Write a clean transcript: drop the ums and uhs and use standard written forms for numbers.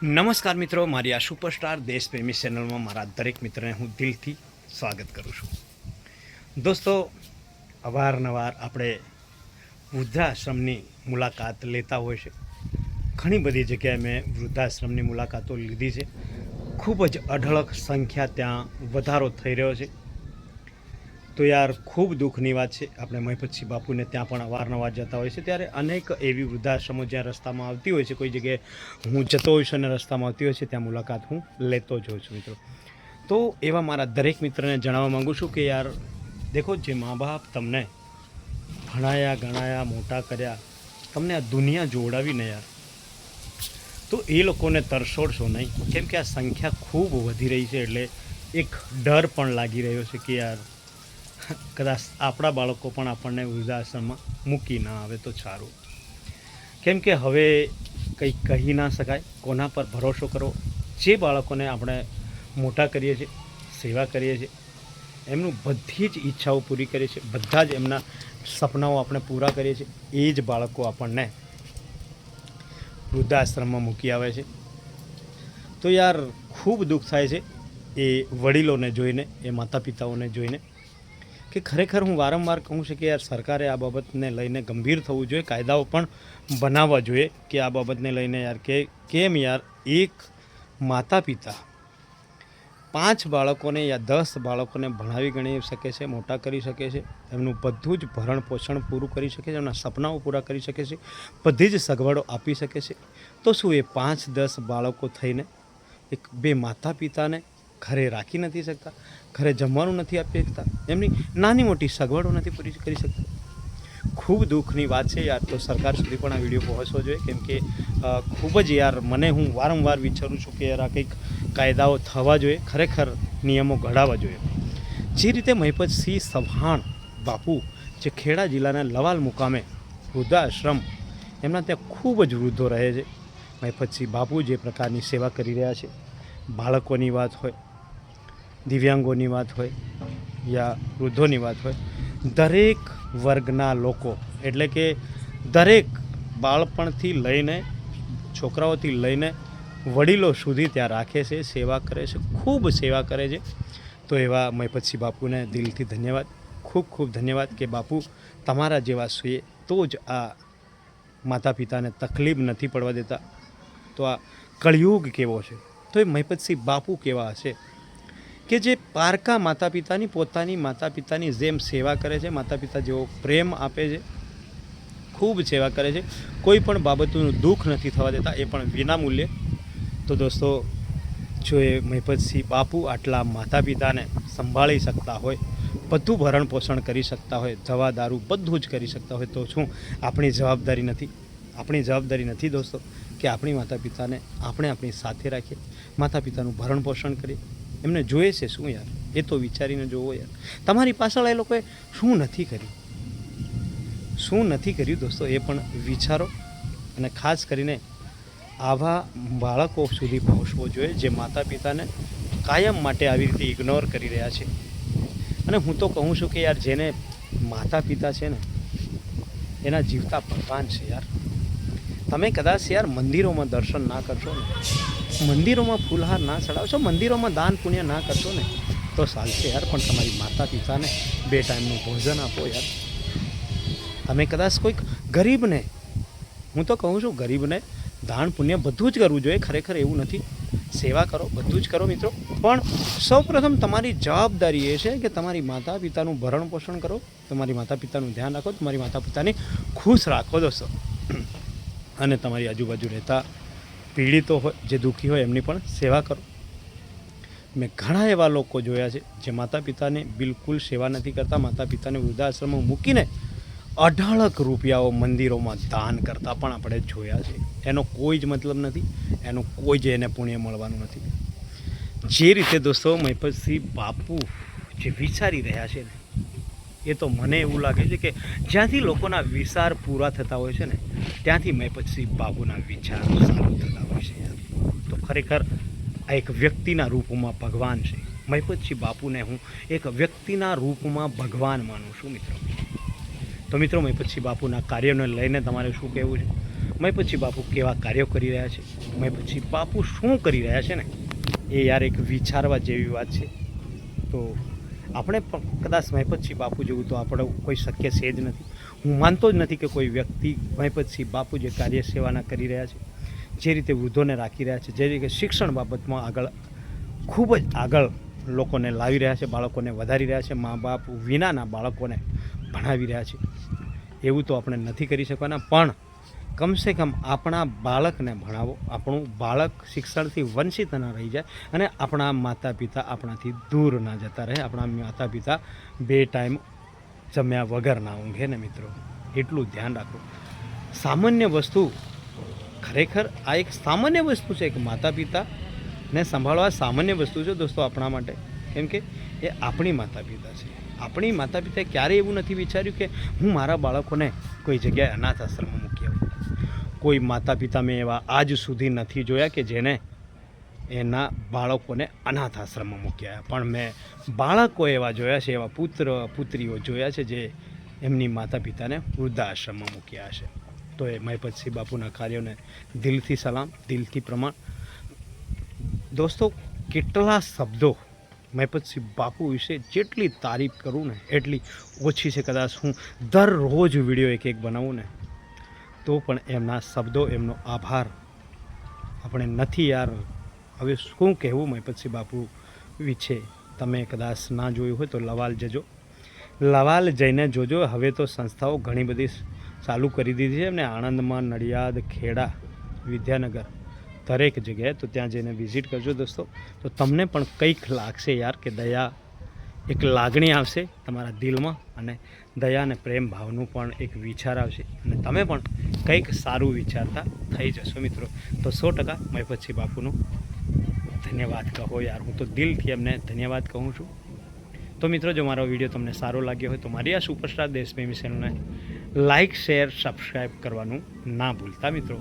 નમસ્કાર મિત્રો, મારી આ સુપરસ્ટાર દેશપ્રેમી ચેનલમાં મારા દરેક મિત્રને હું દિલથી સ્વાગત કરું છું. દોસ્તો, અવારનવાર આપણે વૃદ્ધાશ્રમની મુલાકાત લેતા હોય છે. ઘણી બધી જગ્યાએ મેં વૃદ્ધાશ્રમની મુલાકાતો લીધી છે. ખૂબ જ અઢળક સંખ્યા ત્યાં વધારો થઈ રહ્યો છે. તો યાર, ખૂબ દુઃખની વાત છે. આપણે મહિપતસિંહ બાપુને ત્યાં પણ અવારનવાર જતા હોય છે, ત્યારે અનેક એવી વૃદ્ધાશ્રમો જ્યાં રસ્તામાં આવતી હોય છે, કોઈ જગ્યાએ હું જતો હોઈશ અને રસ્તામાં આવતી હોય છે, ત્યાં મુલાકાત હું લેતો જ હોઉં છું મિત્રો. તો એવા મારા દરેક મિત્રને જણાવવા માગું છું કે યાર દેખો, જે મા બાપ તમને ભણાયા ગણાયા મોટા કર્યા, તમને આ દુનિયા જોડાવીને યાર, તો એ લોકોને તરછોડશો નહીં. કેમ કે આ સંખ્યા ખૂબ વધી રહી છે, એટલે એક ડર પણ લાગી રહ્યો છે કે યાર કદાચ આપણા બાળકો પણ આપણને વૃદ્ધાશ્રમમાં મૂકી ના આવે તો સારું. કેમ કે હવે કંઈ કહી ના શકાય, કોના પર ભરોસો કરો. જે બાળકોને આપણે મોટા કરીએ છીએ, સેવા કરીએ છીએ, એમનું બધી જ ઈચ્છાઓ પૂરી કરીએ છીએ, બધા જ એમના સપનાઓ આપણે પૂરા કરીએ છીએ, એ જ બાળકો આપણને વૃદ્ધાશ્રમમાં મૂકી આવે છે. તો યાર ખૂબ દુઃખ થાય છે એ વડીલોને જોઈને, એ માતા પિતાઓને જોઈને, કે ખરેખર હું વારંવાર કહું છું કે યાર સરકારે આ બાબતને લઈને ગંભીર થવું જોઈએ, કાયદાઓ પણ બનાવવા જોઈએ કે આ બાબતને લઈને યાર કે કેમ યાર એક માતા પિતા 5 બાળકોને યા 10 બાળકોને ભણાવી ગણી શકે છે, મોટા કરી શકે છે, એમનું બધું જ ભરણ પોષણ પૂરું કરી શકે છે, એમના સપનાઓ પૂરા કરી શકે છે, બધી જ સગવડો આપી શકે છે. તો શું એ 5-10 બાળકો થઈને એક બે માતા પિતાને ઘરે રાખી નથી શકતા, ઘરે જમવાનું નથી આપી શકતા, એમની નાની મોટી સગવડો નથી પૂરી કરી શકતા? ખૂબ દુઃખની વાત છે યાર. તો સરકાર સુધી પણ આ વિડીયો પહોંચવો જોઈએ, કેમ કે ખૂબ જ યાર હું વારંવાર વિચારું છું કે યાર આ કંઈક કાયદાઓ થવા જોઈએ, ખરેખર નિયમો ઘડાવવા જોઈએ. જે રીતે મહિપતસિંહ સભાણ બાપુ, જે ખેડા જિલ્લાના લવાલ મુકામે વૃદ્ધાશ્રમ, એમના ત્યાં ખૂબ જ વૃદ્ધો રહે છે. મહિપતસિંહ બાપુ જે પ્રકારની સેવા કરી રહ્યા છે, બાળકોની વાત હોય, દિવ્યાંગોની વાત હોય યા વૃદ્ધોની વાત હોય, દરેક વર્ગના લોકો, એટલે કે દરેક બાળપણથી લઈને છોકરાઓથી લઈને વડીલો સુધી ત્યાં રાખે છે, સેવા કરે છે, ખૂબ સેવા કરે છે. તો એવા મહિપતસિંહ બાપુને દિલથી ધન્યવાદ, ખૂબ ખૂબ ધન્યવાદ કે બાપુ તમારા જેવા છીએ તો જ આ માતા પિતાને તકલીફ નથી પડવા દેતા. તો આ કળિયુગ કેવો છે, તો એ મહિપતસિંહ બાપુ કેવા હશે કે જે પારકા માતા પિતાની, પોતાની માતા પિતાની જેમ સેવા કરે છે, માતા પિતા જેવો પ્રેમ આપે છે, ખૂબ સેવા કરે છે, કોઈ પણ બાબતનું દુઃખ નથી થવા દેતા, એ પણ વિના મૂલ્યે. તો દોસ્તો, જો એ મહિપતસિંહ બાપુ આટલા માતા પિતાને સંભાળી શકતા હોય, બધું ભરણ પોષણ કરી શકતા હોય, દવા દારૂ બધું જ કરી શકતા હોય, તો શું આપણી જવાબદારી નથી? આપણી જવાબદારી નથી દોસ્તો કે આપણી માતા પિતાને આપણે આપણી સાથે રાખીએ, માતા પિતાનું ભરણ પોષણ કરીએ? એમને જોઈએ છે શું યાર? એ તો વિચારીને જોવો યાર. તમારી પાછળ એ લોકોએ શું નથી કર્યું, શું નથી કર્યું દોસ્તો, એ પણ વિચારો. અને ખાસ કરીને આવા બાળકો સુધી પહોંચવો જોઈએ જે માતા પિતાને કાયમ માટે આવી રીતે ઇગ્નોર કરી રહ્યા છે. અને હું તો કહું છું કે યાર જેને માતા પિતા છે ને, એના જીવતા ભગવાન છે યાર. તમે કદાચ યાર મંદિરોમાં દર્શન ના કરશો ને, મંદિરોમાં ફૂલહાર ના ચડાવશો, મંદિરોમાં દાન પુણ્ય ના કરશો ને, તો ચાલશે યાર, પણ તમારી માતા પિતાને 2 ટાઈમનું ભોજન આપો યાર. તમે કદાચ કોઈક ગરીબને, હું તો કહું છું ગરીબને દાન પુણ્ય બધું જ કરવું જોઈએ, ખરેખર એવું નથી, સેવા કરો, બધું જ કરો મિત્રો. પણ સૌપ્રથમ તમારી જવાબદારી એ છે કે તમારી માતા પિતાનું ભરણ પોષણ કરો, તમારી માતા પિતાનું ધ્યાન રાખો, તમારી માતા પિતાને ખુશ રાખો દોસ્તો. અને તમારી આજુબાજુ રહેતા પીડિતો હોય, જે દુઃખી હોય, એમની પણ સેવા કરો. મેં ઘણા એવા લોકો જોયા છે જે માતા પિતાને બિલકુલ સેવા નથી કરતા, માતા પિતાને વૃદ્ધાશ્રમમાં મૂકીને અઢળક રૂપિયાઓ મંદિરોમાં દાન કરતા પણ આપણે જોયા છે. એનો કોઈ જ મતલબ નથી, એનું કોઈ જ એને પુણ્ય મળવાનું નથી. જે રીતે દોસ્તો મહિપતસિંહ બાપુ જે વિચારી રહ્યા છે ને, એ તો મને એવું લાગે છે કે જ્યાંથી લોકોના વિચાર પૂરા થતા હોય છે ને, ત્યાંથી મહિપતસિંહ બાપુના વિચાર ચાલુ થતા હોય છે. તો ખરેખર આ એક વ્યક્તિના રૂપમાં ભગવાન છે. મહિપતસિંહ બાપુને હું એક વ્યક્તિના રૂપમાં ભગવાન માનું છું મિત્રો. તો મિત્રો, મહિપતસિંહ બાપુના કાર્યોને લઈને તમારે શું કહેવું છે? મહિપતસિંહ બાપુ કેવા કાર્યો કરી રહ્યા છે? પછી બાપુ શું કરી રહ્યા છે ને એ યાર એક વિચારવા જેવી વાત છે. તો આપણે પણ કદાચ મહેપતસિંહ બાપુ જેવું તો આપણે કોઈ શક્ય છે જ નથી. હું માનતો જ નથી કે કોઈ વ્યક્તિ મહેપતસિંહ બાપુ જે કાર્ય સેવાના કરી રહ્યા છે, જે રીતે વૃદ્ધોને રાખી રહ્યા છે, જે રીતે શિક્ષણ બાબતમાં આગળ ખૂબ જ આગળ લોકોને લાવી રહ્યા છે, બાળકોને વધારી રહ્યા છે, મા બાપ વિનાના બાળકોને ભણાવી રહ્યા છે, એવું તો આપણે નથી કરી શકવાના. પણ કમસે કમ આપણા બાળકને ભણાવો, આપણું બાળક શિક્ષણથી વંચિત ન રહી જાય અને આપણા માતા પિતા આપણાથી દૂર ના જતા રહે, આપણા માતા પિતા 2 ટાઈમ જમ્યા વગર ના ઊંઘે ને મિત્રો, એટલું ધ્યાન રાખો. સામાન્ય વસ્તુ, ખરેખર આ એક સામાન્ય વસ્તુ છે કે માતા પિતાને સંભાળવા સામાન્ય વસ્તુ છે દોસ્તો આપણા માટે. કેમ કે એ આપણી માતા પિતા છે. આપણી માતા પિતાએ ક્યારેય એવું નથી વિચાર્યું કે હું મારા બાળકોને કોઈ જગ્યાએ અનાથ આશ્રમમાં મૂકી આવું. કોઈ માતા પિતા મેં એવા આજ સુધી નથી જોયા કે જેને એના બાળકોને અનાથ આશ્રમમાં મૂકી આવ્યા. પણ મેં બાળકો એવા જોયા છે, એવા પુત્ર પુત્રીઓ જોયા છે જે એમની માતા પિતાને વૃદ્ધાશ્રમમાં મૂક્યા હશે. તો એ મહેપતસિંહ બાપુના કાર્યોને દિલથી સલામ, દિલથી પ્રમાણ. દોસ્તો, કેટલા શબ્દો મહેપતસિંહ બાપુ વિશે જેટલી તારીફ કરું ને એટલી ઓછી છે. કદાચ હું દરરોજ વિડીયો એક બનાવું ને તો પણ એમના શબ્દો, એમનો આભાર આપણે નથી યાર. હવે શું કહેવું મહેપતસિંહ બાપુ વિશે. તમે કદાચ ના જોયું હોય તો લવાલ જજો, લવાલ જઈને જોજો. હવે તો સંસ્થાઓ ઘણી બધી ચાલુ કરી દીધી છે, અને આણંદમાં, નડિયાદ, ખેડા, વિદ્યાનગર, દરેક જગ્યાએ. તો ત્યાં જઈને વિઝિટ કરજો દોસ્તો, તો તમને પણ કંઈક લાગશે યાર કે દયા, એક લાગણી આવશે તમારા દિલમાં, અને દયા અને પ્રેમ ભાવનું પણ એક વિચાર આવશે, અને તમે પણ કંઈક સારું વિચારતા થઈ જશો મિત્રો. તો 100% મહેપતસિંહ બાપુનું ધન્યવાદ કહો યાર. હું તો દિલથી એમને ધન્યવાદ કહું છું. તો મિત્રો, જો મારો વિડીયો તમને સારો લાગ્યો હોય તો મારી આ સુપરસ્ટાર દેશપ્રેમી ચેનલને લાઇક, શેર, સબસ્ક્રાઈબ કરવાનું ના ભૂલતા મિત્રો.